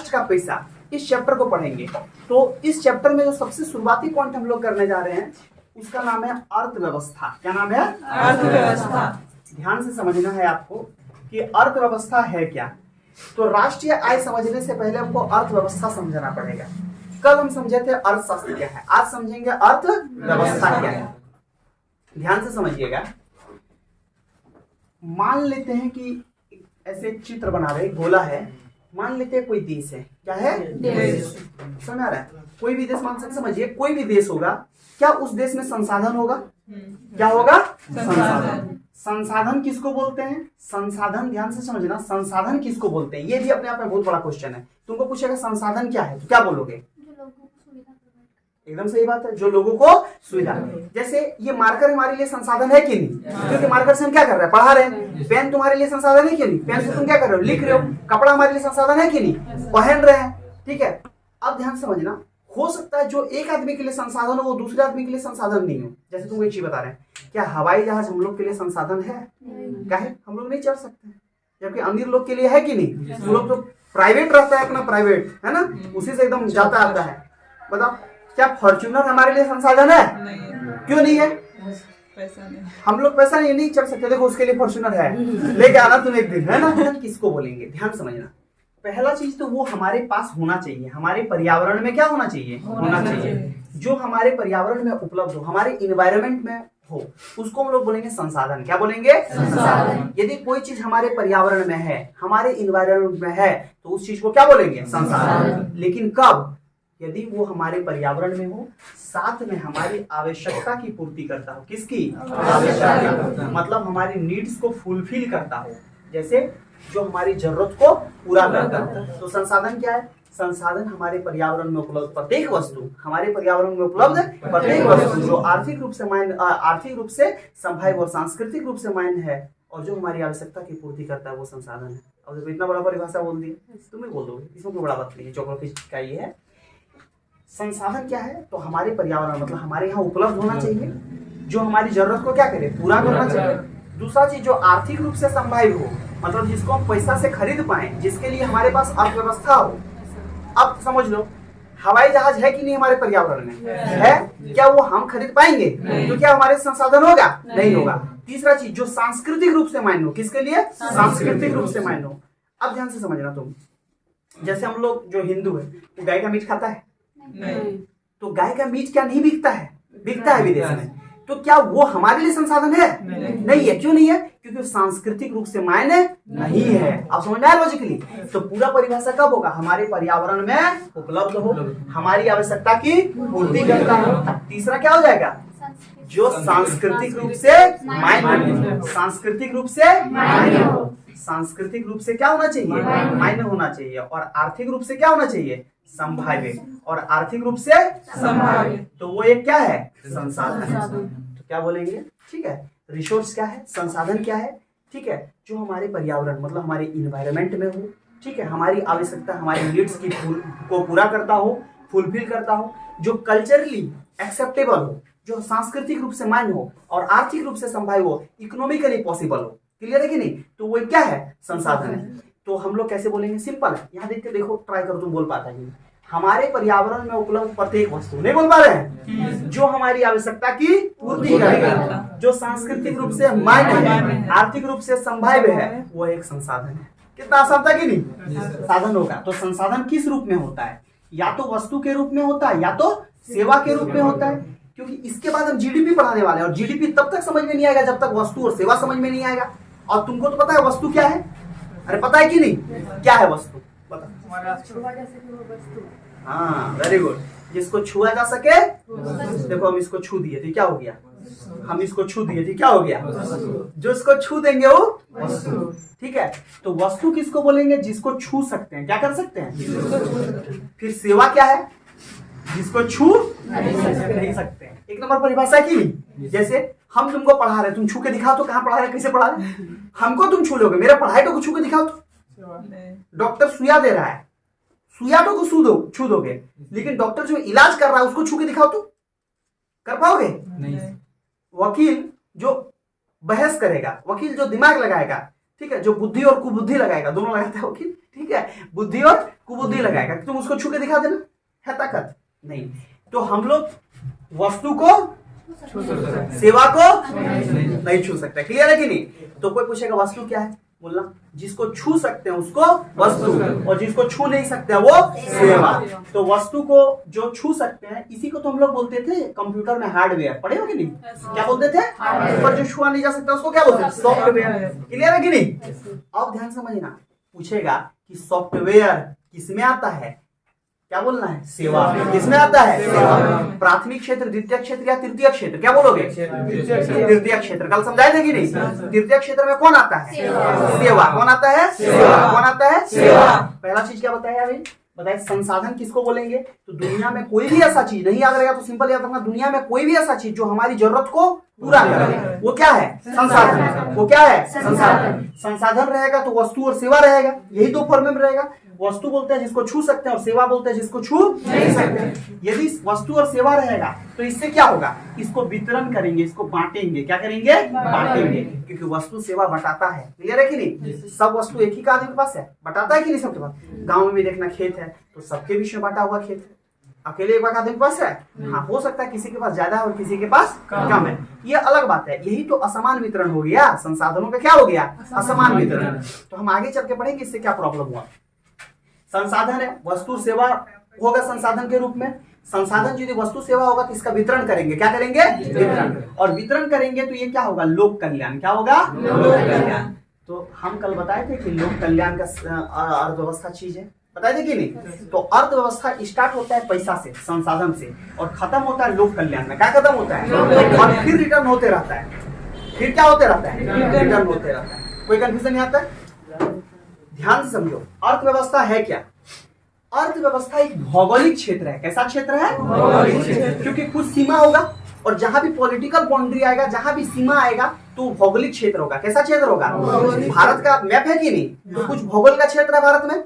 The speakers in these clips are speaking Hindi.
राष्ट्र का पैसा, इस चैप्टर को पढ़ेंगे। तो इस चैप्टर में जो सबसे शुरुआती पॉइंट हम लोग करने जा रहे हैं उसका नाम है अर्थव्यवस्था। क्या नाम है? अर्थव्यवस्था। ध्यान से समझना है आपको कि अर्थव्यवस्था है क्या। तो राष्ट्रीय आय समझने से पहले हमको अर्थव्यवस्था समझना पड़ेगा। कल हम समझे थे अर्थशास्त्र क्या है, आज समझेंगे अर्थव्यवस्था क्या है। ध्यान से समझिएगा। मान लेते हैं कि ऐसे चित्र बना रहे, गोला है, मान लेते हैं कोई देश है। क्या है? देश। समझ आ रहा है? कोई भी देश, मान सकते, समझिए कोई भी देश होगा, क्या उस देश में संसाधन होगा? क्या होगा? संसाधन। संसाधन किसको बोलते हैं? संसाधन, ध्यान से समझना, संसाधन किसको बोलते हैं? ये भी अपने आप में बहुत बड़ा क्वेश्चन है। तुमको पूछेगा संसाधन क्या है तो क्या बोलोगे? एकदम सही बात है, जो लोगों को सुविधा। जैसे ये मार्कर हमारे लिए संसाधन है कि नहीं? क्योंकि मार्कर से हम क्या कर रहे हैं? पढ़ा रहे हैं। पेन तुम्हारे लिए संसाधन है कि नहीं? पेन से तुम क्या कर रहे हो? लिख रहे हो। कपड़ा हमारे लिए संसाधन है कि नहीं? पहन रहे हैं। ठीक है, अब ध्यान समझना, हो सकता है जो एक आदमी के लिए संसाधन हो वो दूसरे आदमी के लिए संसाधन नहीं हो। जैसे तुम एक चीज बता रहे हैं, क्या हवाई जहाज हम लोग के लिए संसाधन है? क्या है? हम लोग नहीं चढ़ सकते, जबकि अमीर लोग के लिए है कि नहीं? वो लोग तो प्राइवेट रहता है, अपना प्राइवेट है ना, उसी से एकदम जाता आता है। बताओ, क्या फॉर्च्यूनर हमारे लिए संसाधन है? क्यों नहीं है? पैसा नहीं। हम लोग पैसा नहीं चढ़ सकते। देखो उसके लिए फॉर्च्यूनर है, लेके आना तुम एक दिन, है ना। किसको बोलेंगे? ध्यान समझना। पहला चीज तो वो हमारे पास होना चाहिए, हमारे पर्यावरण में क्या होना चाहिए? होना चाहिए। जो हमारे पर्यावरण में उपलब्ध हो, हमारे इन्वायरमेंट में हो, उसको हम लोग बोलेंगे संसाधन। क्या बोलेंगे? संसाधन। यदि कोई चीज हमारे पर्यावरण में है, हमारे इन्वायरमेंट में है, तो उस चीज को क्या बोलेंगे? संसाधन। लेकिन कब? यदि वो हमारे पर्यावरण में हो, साथ में हमारी आवश्यकता की पूर्ति करता हो। किसकी? आवश्यकता, मतलब हमारी नीड्स को फुलफिल करता हो, जैसे जो हमारी जरूरत को पूरा करता हो। तो संसाधन क्या है? संसाधन हमारे पर्यावरण में उपलब्ध प्रत्येक वस्तु, हमारे पर्यावरण में उपलब्ध प्रत्येक वस्तु जो आर्थिक रूप से संभाव्य और सांस्कृतिक रूप से मान्य है और जो हमारी आवश्यकता की पूर्ति करता है, वो संसाधन है। और जब इतना बड़ा परिभाषा बोल दी, तुम ही बोल दोगे, इसमें कोई बड़ा बात नहीं है। ज्योग्राफी का ये है। संसाधन क्या है? तो हमारे पर्यावरण, मतलब हमारे यहाँ उपलब्ध होना चाहिए, जो हमारी जरूरत को क्या करे? पूरा करना चाहिए। दूसरा चीज, जो आर्थिक रूप से संभाव्य हो, मतलब जिसको हम पैसा से खरीद पाए, जिसके लिए हमारे पास अर्थव्यवस्था हो। अब समझ लो, हवाई जहाज है कि नहीं हमारे पर्यावरण में? है। क्या वो हम खरीद पाएंगे? तो क्या हमारे संसाधन होगा? नहीं होगा। तीसरा चीज, जो सांस्कृतिक रूप से मान्य हो। किसके लिए? सांस्कृतिक रूप से मान्य हो। अब ध्यान से समझना तुम, जैसे हम लोग जो हिंदू है, तो गाय का मीट खाता है? नहीं। तो गाय का मीट क्या नहीं बिकता है? बिकता है विदेश में। तो क्या वो हमारे लिए संसाधन है? नहीं है। क्यों नहीं है? क्योंकि सांस्कृतिक रूप से मायने नहीं है। आप समझ में आया लॉजिकली? तो पूरा परिभाषा कब होगा? हमारे पर्यावरण में उपलब्ध हो, हमारी आवश्यकता की पूर्ति करता हो। तीसरा क्या हो जाएगा? जो सांस्कृतिक रूप से मायने, सांस्कृतिक रूप से मायने हो। सांस्कृतिक रूप से क्या होना चाहिए? मायने होना चाहिए। और आर्थिक रूप से क्या होना चाहिए? संभाव्य। और आर्थिक रूप से संभाव्य, तो वो एक क्या है? संसाधन है। तो क्या बोलेंगे? ठीक है, रिसोर्स क्या है? संसाधन क्या है? ठीक है, जो हमारे पर्यावरण, मतलब हमारे इन्वायरमेंट में हो, ठीक है, हमारी आवश्यकता, हमारी नीड्स की को पूरा करता हो, फुलफिल करता हो, जो कल्चरली एक्सेप्टेबल हो, जो सांस्कृतिक रूप से मान्य हो और आर्थिक रूप से संभाव्य हो, इकोनॉमिकली पॉसिबल हो। क्लियर है कि नहीं? तो वो क्या है? संसाधन है। तो हम लोग कैसे बोलेंगे? सिंपल है, यहाँ देख के देखो, ट्राई करो, तुम बोल पाता है। हमारे पर्यावरण में उपलब्ध प्रत्येक वस्तु, नहीं बोल पा रहे हैं, जो हमारी आवश्यकता की पूर्ति करेगा, जो सांस्कृतिक रूप से मान्य है, आर्थिक रूप से संभाव्य है, वो एक संसाधन है। कितना आसान था कि नहीं? साधन होगा। तो संसाधन किस रूप में होता है? या तो वस्तु के रूप में होता है, या तो सेवा के रूप में होता है। क्योंकि इसके बाद हम जीडीपी पढ़ाने वाले हैं, और जीडीपी तब तक समझ में नहीं आएगा जब तक वस्तु और सेवा समझ में नहीं आएगा। और तुमको तो पता है वस्तु क्या है? अरे पता है कि नहीं? क्या है वस्तु? हाँ, वेरी गुड। जिसको छुआ जा सके, देखो हम इसको छू दिए थे, क्या हो गया? हम इसको छू दिए थे, क्या हो गया? जो इसको छू देंगे वो वस्तु। ठीक है, तो वस्तु किसको बोलेंगे? जिसको छू सकते हैं। क्या कर सकते हैं? फिर सेवा क्या है? जिसको छू नहीं सकते हैं। एक नंबर परिभाषा की नहीं। जैसे हम तुमको पढ़ा रहे, तुम छू के दिखाओ तो कहाँ पढ़ा रहे, कैसे पढ़ा रहे? हमको तुम छू लोगे, मेरा पढ़ाई तो छू के दिखाओ तो। डॉक्टर सुइया दे रहा है, सुइया तो को छू दोगे, लेकिन डॉक्टर जो इलाज कर रहा है उसको छू के दिखाओ तो कर पाओगे? नहीं। वकील जो बहस करेगा, वकील जो दिमाग लगाएगा, ठीक है, जो बुद्धि और कुबुद्धि लगाएगा, दोनों लगाता है वकील, ठीक है, बुद्धि और कुबुद्धि लगाएगा कि तुम उसको छू के दिखा देना, है ताकत नहीं। तो हम लोग वस्तु को सेवा को नहीं छू सकते, क्लियर है कि नहीं। तो कोई पूछेगा वस्तु क्या है, बोलना जिसको छू सकते हैं उसको वस्तु, और जिसको छू नहीं सकते हैं वो सेवा। तो वस्तु को जो छू सकते हैं इसी को तो हम लोग बोलते थे कंप्यूटर में हार्डवेयर, पढ़े हो कि नहीं, क्या बोलते थे, पर जो छुआ नहीं जा सकता उसको क्या बोलते हैं, सॉफ्टवेयर, क्लियर है कि नहीं। अब ध्यान समझना, पूछेगा कि सॉफ्टवेयर किसमें आता है, क्या बोलना है, सेवा। किसमें आता है, सेवा। प्राथमिक क्षेत्र, द्वितीय क्षेत्र या तृतीय क्षेत्र, क्या बोलोगे, तृतीय क्षेत्र। कल समझाए थे कि नहीं, तृतीय क्षेत्र में कौन आता है, सेवा। कौन आता है, सेवा। कौन आता है, सेवा। पहला चीज क्या बताया अभी, बताइए संसाधन किसको बोलेंगे। तो दुनिया में कोई भी ऐसा चीज नहीं याद रहेगा तो सिंपल याद रखना, दुनिया में कोई भी ऐसा चीज जो हमारी जरूरत को पूरा करे वो क्या है, संसाधन। वो क्या है, संसाधन। संसाधन रहेगा तो वस्तु और सेवा रहेगा, यही दो फॉर्म में रहेगा। वस्तु बोलते हैं जिसको छू सकते हैं और सेवा बोलते हैं जिसको छू नहीं सकते। यदि वस्तु और सेवा रहेगा तो इससे क्या होगा, इसको वितरण करेंगे, इसको बांटेंगे। क्या करेंगे, बांटेंगे, क्योंकि वस्तु सेवा बटाता है, क्लियर है कि नहीं। सब वस्तु एक ही का आदमी के पास है, बटाता है कि नहीं सबके पास। गाँव में देखना खेत है तो सबके बीच में बटा हुआ खेत है, अकेले एक आदमी के पास है, हाँ हो सकता है किसी के पास ज्यादा और किसी के पास कम है, ये अलग बात है। यही तो असमान वितरण हो गया, संसाधनों का क्या हो गया, असमान वितरण। तो हम आगे चल के पढ़ेंगे इससे क्या प्रॉब्लम हुआ। संसाधन है, वस्तु सेवा होगा संसाधन के रूप में। संसाधन यदि वस्तु सेवा होगा तो इसका वितरण करेंगे, क्या करेंगे, वितरण। और वितरण करेंगे तो ये क्या होगा, लोक कल्याण। क्या होगा, लोक कल्याण। तो हम कल बताए थे कि लोक कल्याण का अर्थव्यवस्था चीज है, बताए थे कि नहीं। तो अर्थव्यवस्था स्टार्ट होता है पैसा से, संसाधन से, और खत्म होता है लोक कल्याण में। क्या खत्म होता है, और फिर रिटर्न होते रहता है। फिर क्या होते रहता है, रिटर्न होते रहता है। कोई कंफ्यूजन नहीं आता है, ध्यान से समझो। अर्थव्यवस्था है क्या, अर्थव्यवस्था एक भौगोलिक क्षेत्र है। कैसा क्षेत्र है, भौगोलिक क्षेत्र। क्योंकि कुछ सीमा होगा और जहां भी पॉलिटिकल बाउंड्री आएगा, जहां भी सीमा आएगा तो भौगोलिक क्षेत्र होगा। कैसा क्षेत्र होगा, भारत का मैप है कि नहीं, तो कुछ भौगोल का क्षेत्र है भारत में।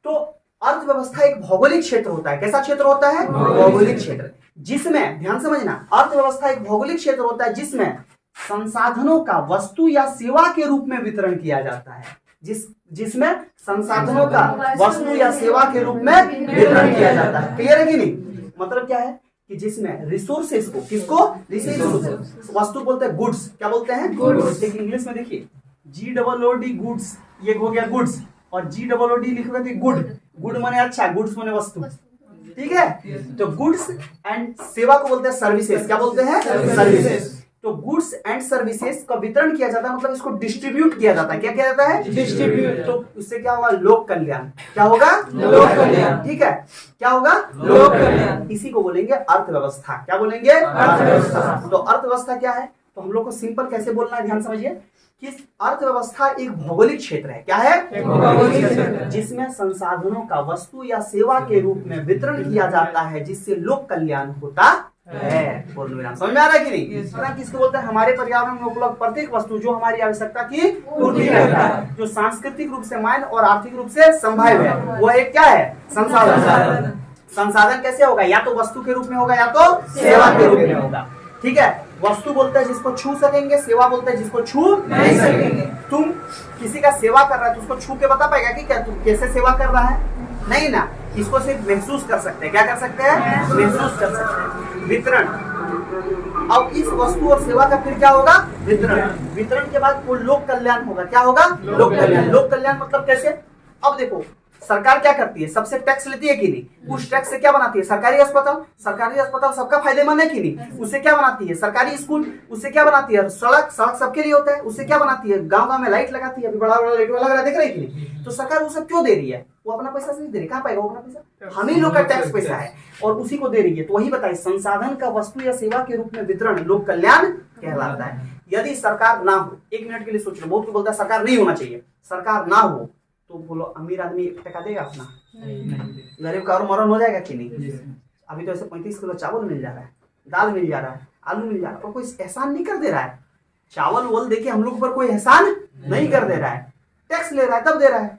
तो अर्थव्यवस्था एक भौगोलिक क्षेत्र होता है। कैसा क्षेत्र होता है, भौगोलिक क्षेत्र, जिसमें ध्यान समझना, अर्थव्यवस्था एक भौगोलिक क्षेत्र होता है जिसमें संसाधनों का वस्तु या सेवा के रूप में वितरण किया जाता है। जिसमें संसाधनों का वस्तु या सेवा के रूप में वितरण किया जाता है, क्लियर है कि नहीं। मतलब क्या है कि जिसमें रिसोर्सेस को, किसको, रिसोर्सेस, वस्तु बोलते हैं गुड्स। क्या बोलते हैं, गुड्स। लेकिन इंग्लिश में देखिए GOOD गुड्स, ये हो गया गुड्स, और GOOD लिखोगे तो गुड। गुड माने अच्छा, गुड्स माने वस्तु, ठीक है। तो गुड्स एंड सेवा को बोलते हैं सर्विसेज। क्या बोलते हैं, सर्विसेज। तो गुड्स एंड सर्विसेज का वितरण किया जाता है, मतलब इसको डिस्ट्रीब्यूट किया जाता है। क्या किया जाता है, डिस्ट्रीब्यूट। तो उससे क्या होगा, लोक कल्याण। क्या होगा, लोक कल्याण, ठीक है। क्या होगा, लोक कल्याण। इसी को बोलेंगे अर्थव्यवस्था। क्या बोलेंगे, अर्थव्यवस्था। तो अर्थव्यवस्था क्या है, तो हम लोग को सिंपल कैसे बोलना है, ध्यान समझिए कि अर्थव्यवस्था एक भौगोलिक क्षेत्र है। क्या है, एक भौगोलिक क्षेत्र, जिसमें संसाधनों का वस्तु या सेवा के रूप में वितरण किया जाता है, जिससे लोक कल्याण होता है। पूर्ण विराम। समझ में आ रहा है कि नहीं। किसको बोलते हैं, हमारे पर्यावरण में उपलब्ध प्रत्येक वस्तु जो हमारी आवश्यकता की पूर्ति करता है, जो सांस्कृतिक रूप से मान्य और आर्थिक रूप से संभाव्य है, वो एक क्या है, संसाधन। संसाधन कैसे होगा, या तो वस्तु के रूप में होगा या तो सेवा के रूप में होगा, ठीक है। वस्तु बोलते हैं जिसको छू सकेंगे, सेवा बोलते हैं जिसको छू नहीं सकेंगे। तुम किसी का सेवा कर रहा है तो उसको छू के बता पाएगा कि क्या तुम कैसे सेवा कर रहा है, नहीं ना। इसको सिर्फ महसूस कर सकते हैं। क्या कर सकते हैं, महसूस कर सकते हैं। वितरण, अब इस वस्तु और सेवा का फिर क्या होगा, वितरण। वितरण के बाद वो लोक कल्याण होगा। क्या होगा, लोक कल्याण। लोक कल्याण मतलब कैसे, अब देखो सरकार क्या करती है, सबसे टैक्स लेती है कि नहीं। उस टैक्स से क्या बनाती है, सरकारी अस्पताल। सरकारी अस्पताल सबका फायदेमंद है कि नहीं। उससे क्या बनाती है, सरकारी स्कूल। उससे क्या बनाती है, सड़क। सड़क सबके लिए होता है। उससे क्या बनाती है, गांव गांव में लाइट लगाती है। अभी बड़ा बड़ा लाइट लग रहा है, देख रहे हैं कि नहीं। तो सरकार वो सब क्यों दे रही है, वो अपना पैसा से नहीं दे रही। कहाँ पाएगा वो अपना पैसा, हम ही लोग का टैक्स पैसा है और उसी को दे रही है। तो वही बताइए, संसाधन का वस्तु या सेवा के रूप में वितरण लोक कल्याण कहलाता है। यदि सरकार ना हो, एक मिनट के लिए सोच लो, बहुत कोई बोलता है सरकार नहीं होना चाहिए। सरकार ना हो तो बोलो अमीर आदमी 1 टका देगा अपना, गरीब का और मरण हो जाएगा कि नहीं। अभी तो ऐसे 35 किलो चावल मिल जा रहा है, दाल मिल जा रहा है, आलू मिल जा रहा है, और कोई एहसान नहीं कर दे रहा है। चावल वोल देखिए हम लोग पर कोई एहसान नहीं कर दे रहा है, टैक्स ले रहा है तब दे रहा है,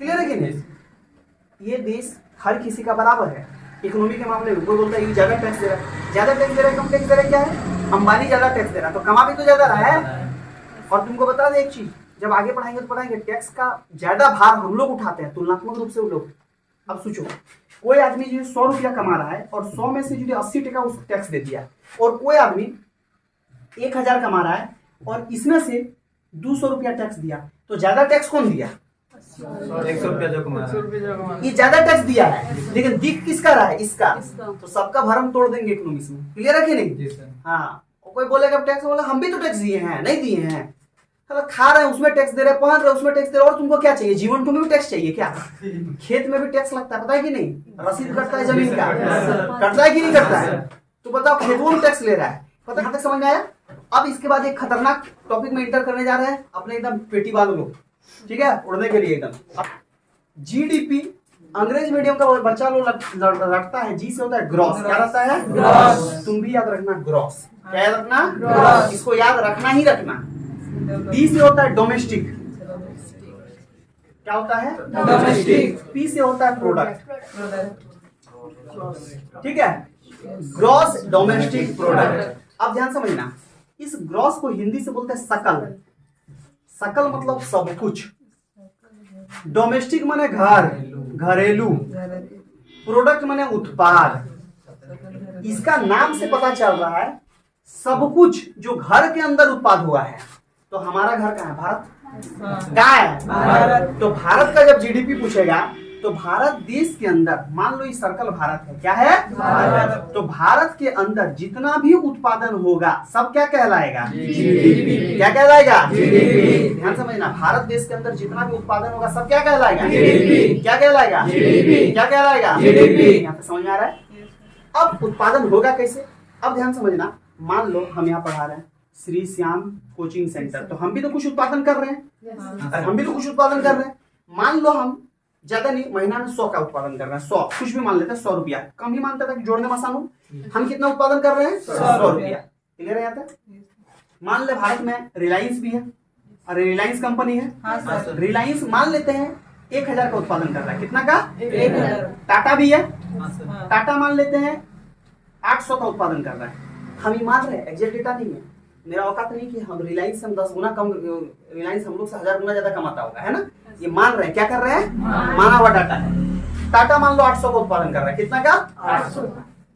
क्लियर है कि नहीं। ये देश हर किसी का बराबर है। इकोनॉमी के मामले में कोई बोलता है ये ज्यादा टैक्स दे रहा है, ज्यादा टैक्स दे रहा है, कम टैक्स दे रहा है। क्या है, अंबानी ज्यादा टैक्स दे रहा है तो कमा भी तो ज्यादा रहा है। और तुमको बता दे एक चीज, जब आगे पढ़ाएंगे तो पढ़ाएंगे टैक्स का ज्यादा भार हम लोग उठाते हैं तुलनात्मक रूप से वो लोग। अब सोचो, कोई आदमी जो 100 रुपया कमा रहा है और 100 में से जो 80% उसको टैक्स दे दिया, और कोई आदमी 1000 कमा रहा है और इसमें से 200 रुपया टैक्स दिया, तो ज्यादा टैक्स कौन दिया? 100 रुपया जो कमा रहा है। ये ज्यादा टैक्स दिया है, लेकिन दिख किसका रहा है? इसका। तो सबका भरम तोड़ देंगे इकोनॉमिक्स में। क्लियर है कि नहीं? जी सर। हाँ, कोई बोलेगा टैक्स, बोला हम भी तो टैक्स दिए हैं, नहीं दिए हैं। खा रहे हैं उसमें टैक्स दे रहे हैं, पहन रहे हैं उसमें टैक्स दे रहे हैं, और तुमको क्या चाहिए? जीवन तुम्हें भी टैक्स चाहिए क्या? खेत में भी टैक्स लगता है, पता है कि नहीं? रसीद कटता है जमीन का, कटता है कि नहीं कटता है? तो बताओ, खेतों में टैक्स ले रहा है। पता कहाँ तक समझ में आया? अब इसके बाद एक खतरनाक टॉपिक में इंटर करने जा रहे हैं, अपने एकदम पेटी बांध लो, ठीक है, उड़ने के लिए एकदम। जीडीपी अंग्रेज मीडियम का बच्चा लोग रटता है, जी से होता है ग्रॉस। क्या रहता है? ग्रॉस। तुम भी याद रखना ग्रॉस। क्या याद रखना? ग्रॉस। इसको याद रखना ही रखना। डी से होता है डोमेस्टिक। क्या होता है? डोमेस्टिक। पी से होता है प्रोडक्ट। ठीक है, ग्रॉस डोमेस्टिक प्रोडक्ट। अब ध्यान समझना, इस ग्रॉस को हिंदी से बोलते हैं सकल। सकल मतलब सब कुछ। डोमेस्टिक माने घर, घरेलू। प्रोडक्ट माने उत्पाद। इसका नाम से पता चल रहा है सब कुछ जो घर के अंदर उत्पाद हुआ है। तो हमारा घर कहाँ है? भारत। कहाँ है? भारत। तो भारत का जब जीडीपी पूछेगा तो भारत देश के अंदर, मान लो ये सर्कल भारत है, क्या है? भारत। तो भारत के अंदर जितना भी उत्पादन होगा सब क्या कहलाएगा? जीडीपी। क्या कहलाएगा? जीडीपी। ध्यान समझना, भारत देश के अंदर जितना भी उत्पादन होगा सब क्या कहलाएगा? जीडीपी। क्या कहलाएगा? जीडीपी। क्या कहलाएगा? जीडीपी। यहाँ पे समझ में आ रहा है? अब उत्पादन होगा कैसे? अब ध्यान समझना, मान लो हम यहाँ पढ़ा रहे हैं श्री श्याम कोचिंग सेंटर, तो हम भी तो कुछ उत्पादन कर रहे हैं। अरे हम भी तो कुछ उत्पादन कर रहे हैं। मान लो हम ज्यादा नहीं, महीना में 100 का उत्पादन कर रहे हैं, 100 कुछ भी मान लेते हैं, 100 रुपया, कम ही मानता था कि जोड़ने में आसान हो। हम कितना उत्पादन कर रहे हैं? 100 रुपया। क्लियर है? यहाँ तक? मान ले भारत में रिलायंस भी है, और रिलायंस कंपनी है। रिलायंस मान लेते हैं 1000 का उत्पादन कर रहा है। कितना का? 1000। टाटा भी है, हाँ। टाटा मान लेते हैं 800 का उत्पादन कर रहा है। हम ही मान रहे हैं, एग्जैक्ट डेटा नहीं है, मेरा औकात नहीं कि हम रिलायंस से हम 10 गुना कम, रिलायंस हम लोग से 1000 गुना ज्यादा कमाता होगा, है ना? ये मान रहे हैं, क्या कर रहे हैं? माना हुआ डाटा है। टाटा मान लो 800 का उत्पादन कर रहा है। कितना का? 800।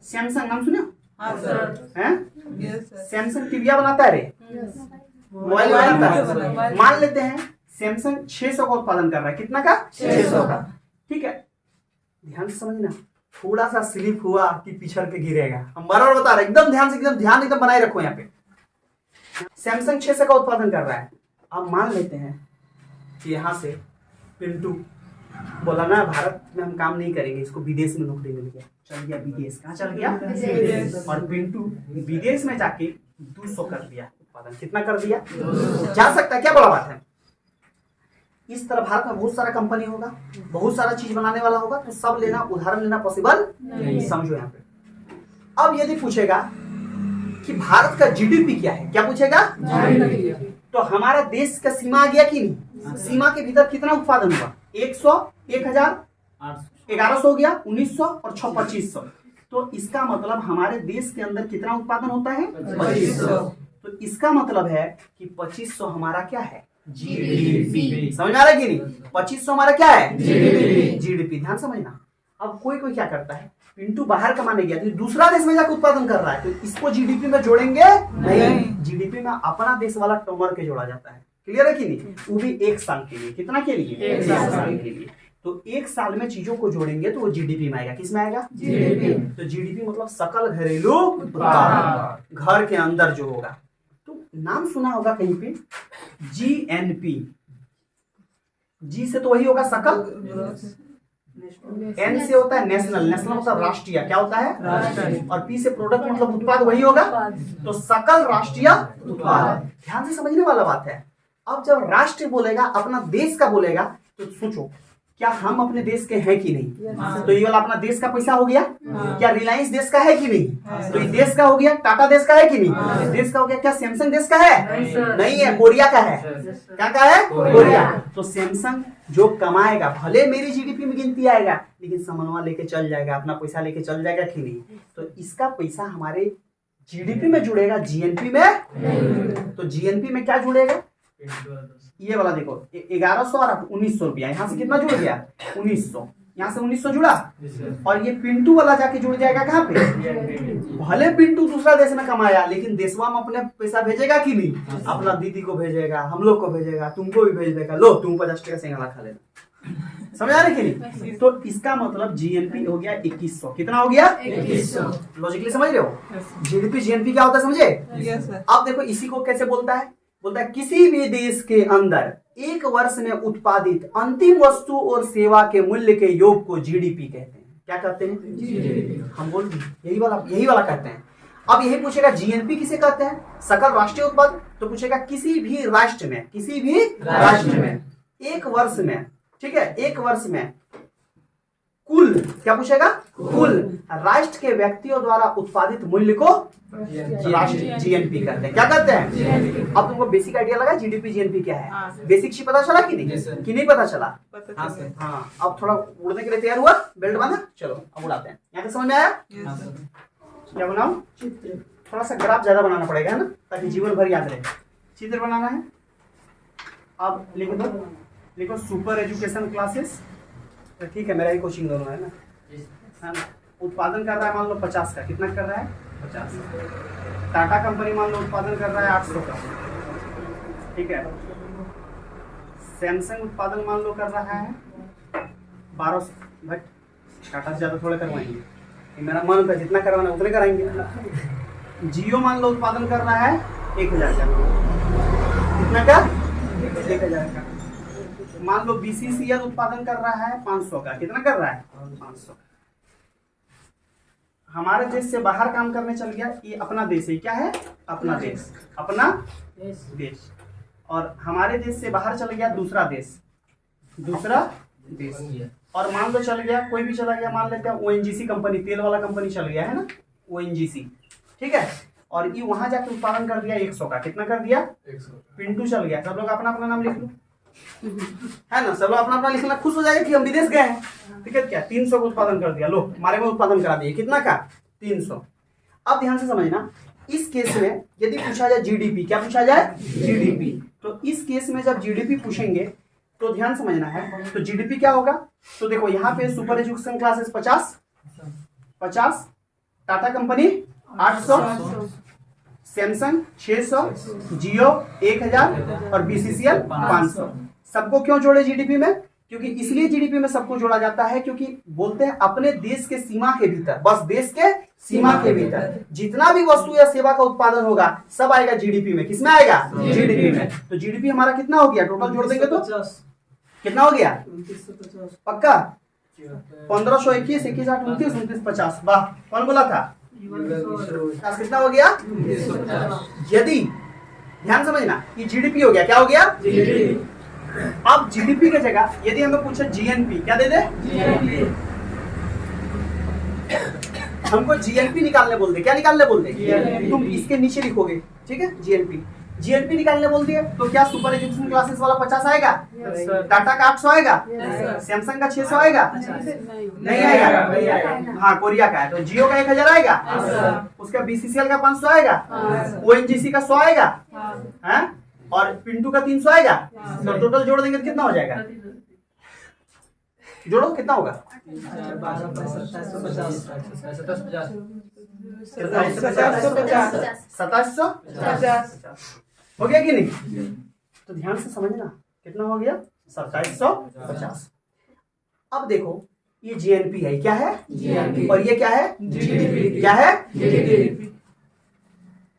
सैमसंग नाम सुने? हाँ सर। हैं? Yes sir. सैमसंग टीविया बनाता है रे, मोबाइल बनाता है। मान लेते हैं सैमसंग 600 का उत्पादन कर रहा है। कितना का? 600 का। ठीक है, ध्यान से समझना, थोड़ा सा स्लिप हुआ कि पिछड़ के गिरेगा। हम बराबर बता रहे हैं, एकदम ध्यान से, एकदम ध्यान एकदम बनाए रखो। यहाँ पे सैमसंग 600 का उत्पादन कर रहा है। अब मान लेते हैं कि यहाँ से पिंटू बोला ना भारत में हम काम नहीं करेंगे, इसको विदेश में नौकरी मिल गया, चल गया विदेश। कहाँ चल गया? विदेश। और पिंटू विदेश में जाके 200 कर दिया उत्पादन। कितना कर दिया? जा सकता है, क्या बड़ा बात है? इस तरह भारत में बहुत सारा कंपनी होगा, बहुत सारा चीज बनाने वाला होगा, तो सब लेना, उदाहरण लेना पॉसिबल नहीं। समझो यहाँ पे। अब यदि पूछेगा कि भारत का जीडीपी क्या है, क्या पूछेगा? तो हमारा देश का सीमा आ गया कि नहीं? सीमा के भीतर कितना उत्पादन हुआ? 100, 1000, 1100 हो गया, 1900 और 2500। तो इसका मतलब हमारे देश के अंदर कितना उत्पादन होता है? 2500। तो इसका मतलब है कि 2500 हमारा क्या है? जीडीपी। समझ आ रहा है कि नहीं? 2500 हमारा क्या है? जीडीपी। जीडीपी। ध्यान समझना। अब कोई कोई क्या करता है, पिंटू बाहर कमाने गया तो दूसरा देश में जाकर उत्पादन कर रहा है, तो इसको जीडीपी में जोड़ेंगे नहीं। जीडीपी में अपना देश वाला टर्म के जोड़ा जाता है। क्लियर है कि नहीं? वो भी 1 साल के लिए। कितना के लिए? 1 साल के लिए। तो 1 साल में चीजों को जोड़ेंगे तो वो जीडीपी में आएगा। किस में आएगा? जीडीपी। तो जीडीपी मतलब सकल घरेलू उत्पाद, घर के अंदर जो होगा। तो नाम सुना होगा कहीं पे जीएनपी। जी से तो वही होगा सकल, एन से होता है नेशनल, नेशनल मतलब राष्ट्रीय। क्या होता है? राष्ट्रीय। और पी से प्रोडक्ट मतलब उत्पाद, वही होगा। तो सकल राष्ट्रीय उत्पाद। ध्यान से समझने वाला बात है। अब जब राष्ट्र बोलेगा, अपना देश का बोलेगा, तो सोचो क्या हम अपने देश के हैं कि नहीं? तो ये वाला अपना देश का पैसा हो गया। क्या रिलायंस देश का है कि नहीं? तो ये देश का हो गया। टाटा देश का है कि नहीं? देश का हो गया। क्या सैमसंग देश का है? नहीं है, कोरिया का है। क्या का है? कोरिया। तो सैमसंग जो कमाएगा, भले मेरी जीडीपी में गिनती आएगा, लेकिन समन्वय लेके चल जाएगा, अपना पैसा लेके चल जाएगा कि नहीं? तो इसका पैसा हमारे जीडीपी में जुड़ेगा, जीएनपी में। तो जीएनपी में क्या जुड़ेगा? ये वाला देखो 1100 और 1900 रुपया, यहाँ से कितना जुड़ गया 1900, यहाँ से 1900 जुड़ा, और ये पिंटू वाला जाके जुड़ जाएगा कहाँ पे, भले पिंटू दूसरा देश में कमाया लेकिन देशवा में अपने पैसा भेजेगा कि नहीं, अपना दीदी को भेजेगा, हम लोग को भेजेगा, तुमको भी भेज देगा, लो तुम 50 टका सिंघाड़ा खा लेना। समझ आ रही कि नहीं? तो इसका मतलब जीएनपी हो गया 2100, कितना हो गया 2100। लॉजिकली समझ रहे हो? जीडीपी जीएनपी क्या होता है समझे? Yes sir. अब देखो इसी को कैसे बोलता है, बोलता है किसी भी देश के अंदर एक वर्ष में उत्पादित अंतिम वस्तु और सेवा के मूल्य के योग को जीडीपी कहते हैं। क्या कहते हैं? हम बोल यही वाला कहते हैं। अब यही पूछेगा जीएनपी किसे कहते हैं, सकल राष्ट्रीय उत्पादन, तो पूछेगा किसी भी राष्ट्र में एक वर्ष में, ठीक है, एक वर्ष में कुल, क्या पूछेगा, कुल राष्ट्र के व्यक्तियों द्वारा उत्पादित मूल्य को राष्ट्रीय जीएनपी कहते हैं। क्या कहते हैं? अब तुमको बेसिक आइडिया लगा जीडीपी जीएनपी क्या है? बेसिक चीज पता चला कि नहीं पता चला? हाँ, अब थोड़ा उड़ने के लिए तैयार हुआ, बेल्ट बांधा, चलो अब उड़ाते हैं। यहाँ तक समझ में आया? क्या बनाओ? थोड़ा सा ग्राफ ज्यादा बनाना पड़ेगा है ना, ताकि जीवन भर याद रहे। चित्र बनाना है। अब लिखो दो, लिखो सुपर एजुकेशन क्लासेस, ठीक है, मेरा ही कोचिंग दोनों है ना। उत्पादन कर रहा है मान लो 50 का, कितना कर रहा है 50। टाटा कंपनी मान लो उत्पादन कर रहा है 800 का, ठीक है। सैमसंग उत्पादन मान लो कर रहा है 1200, बट टाटा से ज्यादा थोड़ा करवाएंगे, मेरा मन था जितना करवाना उतने कराएंगे। जियो मान लो उत्पादन कर रहा है 1000 का, कितना का 1000 का। मान लो बीसीसीएल उत्पादन कर रहा है 500 का, कितना कर रहा है 500। हमारे देश से बाहर काम करने चल गया, ये अपना देश है, क्या है अपना देश, अपना देश। और हमारे देश से बाहर चल गया दूसरा देश, और मान लो चल गया, कोई भी चला गया, मान लेते हैं ओएनजीसी कंपनी, तेल वाला कंपनी चल गया है ना, ओएनजीसी, ठीक है। और ये वहां जाके उत्पादन कर दिया 100 का, कितना कर दिया 100। पिंटू चल गया, सब लोग अपना अपना नाम लिख लो, है ना, सब लोग अपना अपना लिखना, खुश हो जाएगा कि हम विदेश गए हैं, ठीक है। क्या 300 का उत्पादन कर दिया, लो हमारे में उत्पादन करा दिया, कितना का 300। अब ध्यान से समझना, इस केस में यदि पूछा जाए जीडीपी, क्या पूछा जाए जीडीपी, तो इस केस में जब जीडीपी पूछेंगे तो ध्यान समझना है, तो जीडीपी क्या होगा, तो देखो यहाँ पे super education classes 50, Tata company 800, Samsung 600, जियो 1000 और बीसीसीएल 500। सबको क्यों जोड़े जीडीपी में? क्योंकि इसलिए जीडीपी में सबको जोड़ा जाता है क्योंकि बोलते हैं अपने देश के सीमा के भीतर, बस देश के सीमा के भीतर जितना भी वस्तु या सेवा का उत्पादन होगा सब आएगा जीडीपी में। किसमें आएगा? जीडीपी में। तो जीडीपी हमारा कितना हो गया, टोटल जोड़ देंगे तो कितना हो गया? पक्का 1521, 21, 8, 29, 29, 50। वाह, कौन बोला था? कितना हो गया? यदि ध्यान समझना, ये जीडीपी हो गया, क्या हो गया? अब जीडीपी की जगह यदि हमें पूछे जीएनपी, क्या दे दे? हमको जीएनपी निकालने बोल दे, क्या निकालने बोल दे? तुम इसके नीचे लिखोगे, ठीक है, जीएनपी निकालने बोल दिए तो क्या सुपर एजुकेशन क्लासेस वाला 50 आएगा? टाटा का 800 आएगा? सैमसंग का 600 आएगा? नहीं आएगा। हाँ, कोरिया का है तो जियो का 1000 आएगा, उसका बीसीसीएल का 500 आएगा, ओएनजीसी का 100 आएगा, है, और पिंटू का 300 आएगा। तो टोटल जोड़ देंगे तो कितना हो जाएगा? जोड़ो, कितना होगा? 2750 हो गया कि नहीं? तो ध्यान से समझना, कितना हो गया? 2750। अब देखो ये जीएनपी है, क्या है? जीएनपी। और ये क्या है? जीडीपी। क्या है? जीडीपी।